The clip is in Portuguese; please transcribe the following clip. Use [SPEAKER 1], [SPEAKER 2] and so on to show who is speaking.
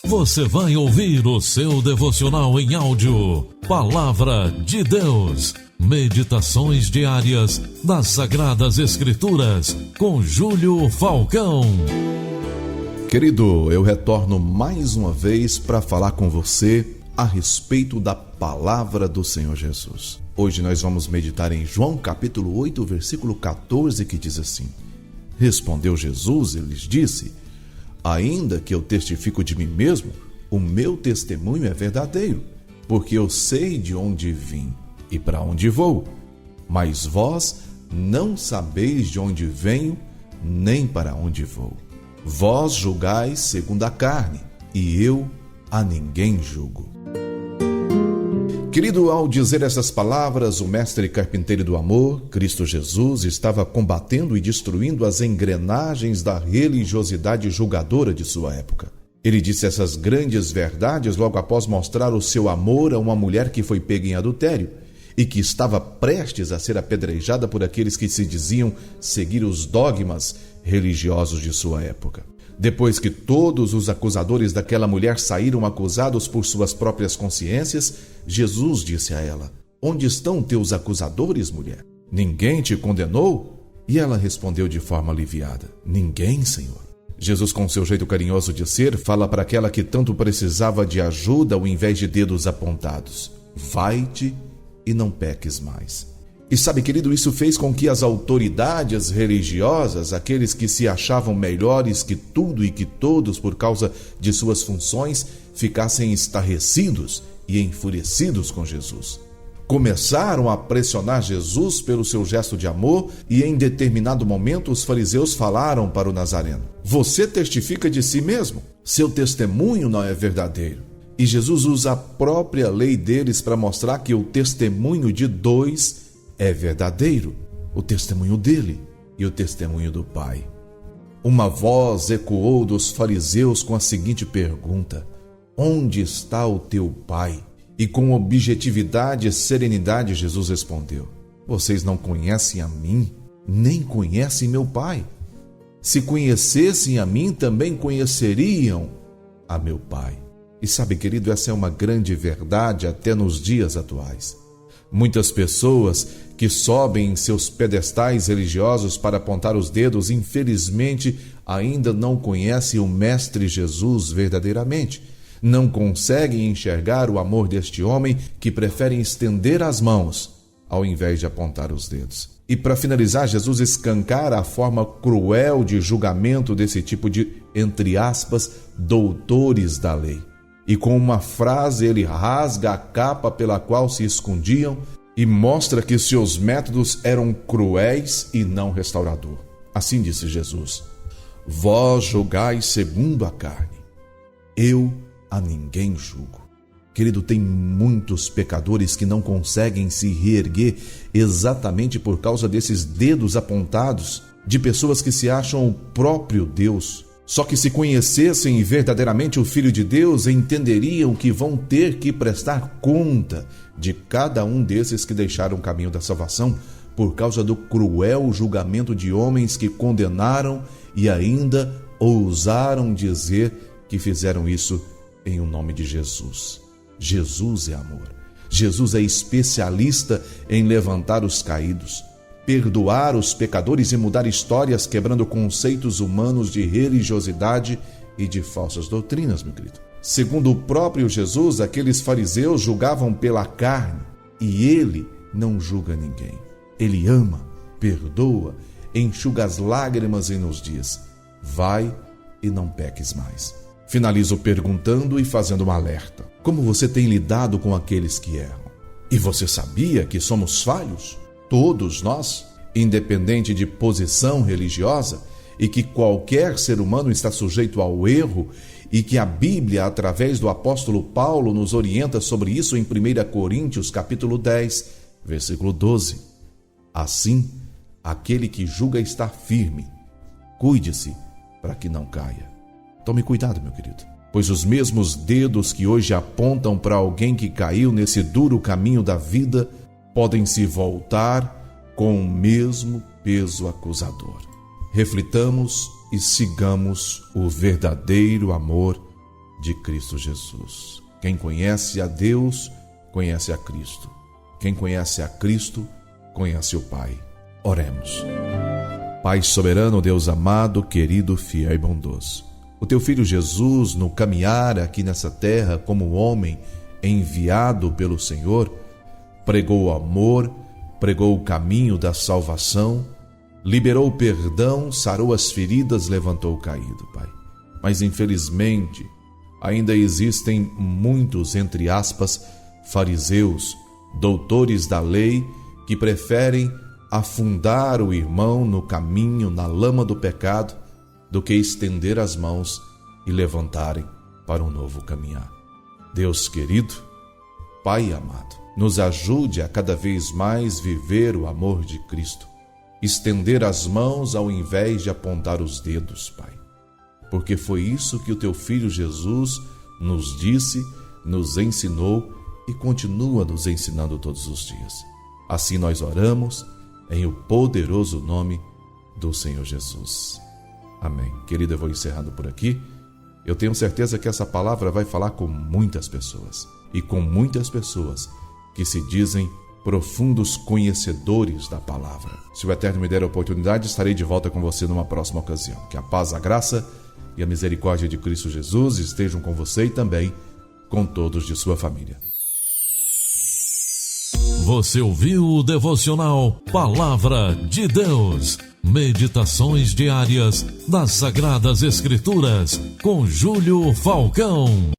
[SPEAKER 1] você vai ouvir o seu devocional em áudio, Palavra de Deus, meditações diárias das Sagradas Escrituras, com Júlio Falcão.
[SPEAKER 2] Querido, eu retorno mais uma vez para falar com você a respeito da Palavra do Senhor Jesus. Hoje nós vamos meditar em João capítulo 8, versículo 14, que diz assim: Respondeu Jesus e lhes disse: Ainda que eu testifico de mim mesmo, o meu testemunho é verdadeiro, porque eu sei de onde vim e para onde vou. Mas vós não sabeis de onde venho, nem para onde vou. Vós julgais segundo a carne, e eu a ninguém julgo. Querido, ao dizer essas palavras, o mestre carpinteiro do amor, Cristo Jesus, estava combatendo e destruindo as engrenagens da religiosidade julgadora de sua época. Ele disse essas grandes verdades logo após mostrar o seu amor a uma mulher que foi pega em adultério e que estava prestes a ser apedrejada por aqueles que se diziam seguir os dogmas religiosos de sua época. Depois que todos os acusadores daquela mulher saíram acusados por suas próprias consciências, Jesus disse a ela: Onde estão teus acusadores, mulher? Ninguém te condenou? E ela respondeu de forma aliviada: Ninguém, Senhor. Jesus, com seu jeito carinhoso de ser, fala para aquela que tanto precisava de ajuda ao invés de dedos apontados: Vai-te e não peques mais. E sabe, querido, isso fez com que as autoridades religiosas, aqueles que se achavam melhores que tudo e que todos por causa de suas funções, ficassem estarrecidos e enfurecidos com Jesus. Começaram a pressionar Jesus pelo seu gesto de amor e em determinado momento os fariseus falaram para o Nazareno: Você testifica de si mesmo, seu testemunho não é verdadeiro. E Jesus usa a própria lei deles para mostrar que o testemunho de dois é verdadeiro, o testemunho dele e o testemunho do Pai. Uma voz ecoou dos fariseus com a seguinte pergunta: Onde está o teu Pai? E com objetividade e serenidade Jesus respondeu: Vocês não conhecem a mim, nem conhecem meu Pai. Se conhecessem a mim, também conheceriam a meu Pai. E sabe, querido, essa é uma grande verdade até nos dias atuais. Muitas pessoas que sobem em seus pedestais religiosos para apontar os dedos, infelizmente, ainda não conhecem o Mestre Jesus verdadeiramente. Não conseguem enxergar o amor deste homem que prefere estender as mãos ao invés de apontar os dedos. E para finalizar, Jesus escancara a forma cruel de julgamento desse tipo de, entre aspas, doutores da lei. E com uma frase ele rasga a capa pela qual se escondiam e mostra que seus métodos eram cruéis e não restaurador. Assim disse Jesus: Vós julgais segundo a carne, eu a ninguém julgo. Querido, tem muitos pecadores que não conseguem se reerguer exatamente por causa desses dedos apontados de pessoas que se acham o próprio Deus. Só que se conhecessem verdadeiramente o Filho de Deus, entenderiam que vão ter que prestar conta de cada um desses que deixaram o caminho da salvação por causa do cruel julgamento de homens que condenaram e ainda ousaram dizer que fizeram isso em o nome de Jesus. Jesus é amor. Jesus é especialista em levantar os caídos, perdoar os pecadores e mudar histórias, quebrando conceitos humanos de religiosidade e de falsas doutrinas, meu querido. Segundo o próprio Jesus, aqueles fariseus julgavam pela carne e ele não julga ninguém. Ele ama, perdoa, enxuga as lágrimas e nos diz: vai e não peques mais. Finalizo perguntando e fazendo um alerta: como você tem lidado com aqueles que erram? E você sabia que somos falhos? Todos nós, independente de posição religiosa, e que qualquer ser humano está sujeito ao erro, e que a Bíblia, através do apóstolo Paulo, nos orienta sobre isso em 1 Coríntios, capítulo 10, versículo 12. Assim, aquele que julga estar firme, cuide-se para que não caia. Tome cuidado, meu querido, pois os mesmos dedos que hoje apontam para alguém que caiu nesse duro caminho da vida podem se voltar com o mesmo peso acusador. Reflitamos e sigamos o verdadeiro amor de Cristo Jesus. Quem conhece a Deus, conhece a Cristo. Quem conhece a Cristo, conhece o Pai. Oremos. Pai soberano, Deus amado, querido, fiel e bondoso. O teu Filho Jesus, no caminhar aqui nessa terra como homem enviado pelo Senhor, pregou o amor, pregou o caminho da salvação, liberou o perdão, sarou as feridas, levantou o caído, Pai. Mas infelizmente, ainda existem muitos, entre aspas, fariseus, doutores da lei, que preferem afundar o irmão no caminho, na lama do pecado, do que estender as mãos e levantarem para um novo caminhar. Deus querido, Pai amado, nos ajude a cada vez mais viver o amor de Cristo, estender as mãos ao invés de apontar os dedos, Pai. Porque foi isso que o teu Filho Jesus nos disse, nos ensinou e continua nos ensinando todos os dias. Assim nós oramos em o poderoso nome do Senhor Jesus. Amém. Querida, eu vou encerrando por aqui. Eu tenho certeza que essa palavra vai falar com muitas pessoas, e com muitas pessoas que se dizem profundos conhecedores da palavra. Se o Eterno me der a oportunidade, estarei de volta com você numa próxima ocasião. Que a paz, a graça e a misericórdia de Cristo Jesus estejam com você e também com todos de sua família.
[SPEAKER 1] Você ouviu o devocional Palavra de Deus. Meditações diárias das Sagradas Escrituras com Júlio Falcão.